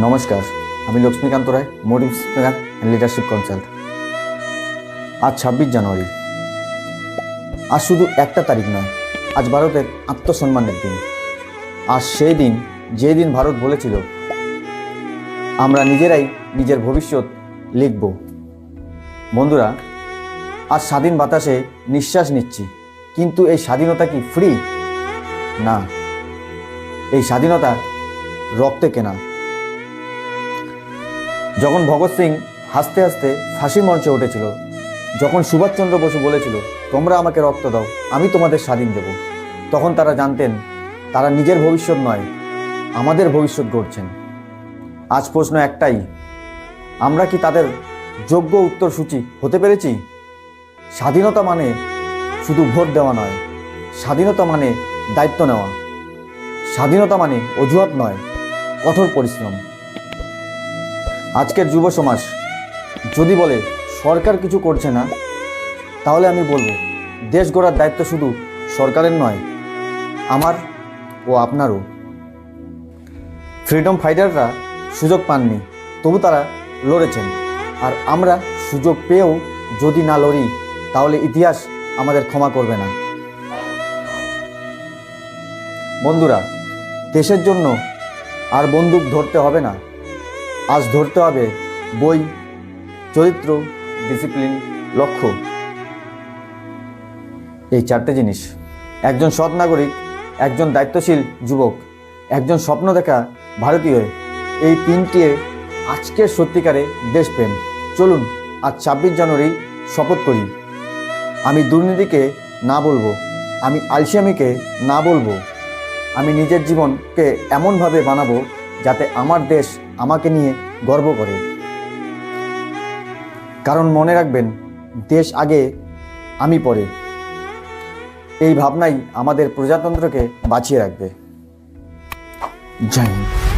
নমস্কার, আমি Lakshmikanta Roy, motive speaker and leadership consult. আজ 26 জানুয়ারি। আজ শুধু একটা তারিখ নয়, আজ ভারতের আত্মসম্মানের দিন। আজ সেই দিন, যে দিন ভারত বলেছিল আমরা নিজেরাই নিজের ভবিষ্যৎ লিখব। বন্ধুরা, আজ স্বাধীন বাতাসে নিঃশ্বাস নিচ্ছি, কিন্তু এই স্বাধীনতা কি ফ্রি? না, এই স্বাধীনতা রক্তে কেনা। যখন ভগৎ সিং হাসতে হাসতে ফাঁসির মঞ্চে উঠেছিল, যখন সুভাষচন্দ্র বসু বলেছিল তোমরা আমাকে রক্ত দাও, আমি তোমাদের স্বাধীন দেব, তখন তারা জানতেন তারা নিজের ভবিষ্যৎ নয়, আমাদের ভবিষ্যৎ গড়ছেন। আজ প্রশ্ন একটাই, আমরা কি তাদের যোগ্য উত্তরসূচি হতে পেরেছি? স্বাধীনতা মানে শুধু ভোট দেওয়া নয়, স্বাধীনতা মানে দায়িত্ব নেওয়া, স্বাধীনতা মানে অজুহাত নয়, কঠোর পরিশ্রম। আজকের যুব সমাজ যদি বলে সরকার কিছু করছে না, তাহলে আমি বলবো দেশ গড়ার দায়িত্ব শুধু সরকারের নয়, আমার ও আপনারও। ফ্রিডম ফাইটাররা সুযোগ পাননি, তবু তারা লড়েছেন। আর আমরা সুযোগ পেয়েও যদি না লড়ি, তাহলে ইতিহাস আমাদের ক্ষমা করবে না। বন্ধুরা, দেশের জন্য আর বন্দুক ধরতে হবে না, আজ ধরতে হবে বই, চরিত্র, ডিসিপ্লিন, লক্ষ্য। এই চারটে জিনিস, একজন সৎ নাগরিক, একজন দায়িত্বশীল যুবক, একজন স্বপ্ন দেখা ভারতীয়, এই তিনটি আজকের সত্যিকারে দেশপ্রেম। চলুন আজ 26 জানুয়ারি শপথ করি, আমি দুর্নীতিকে না বলবো, আমি আলসেমিকে না বলবো, আমি নিজের জীবনকে এমনভাবে বানাবো যাতে আমার দেশ আমাকে নিয়ে গর্ব করে। কারণ মনে রাখবেন, দেশ আগে, আমি পরে। এই ভাবনাই আমাদের প্রজাতন্ত্রকে বাঁচিয়ে রাখবে। জয় হিন্দ।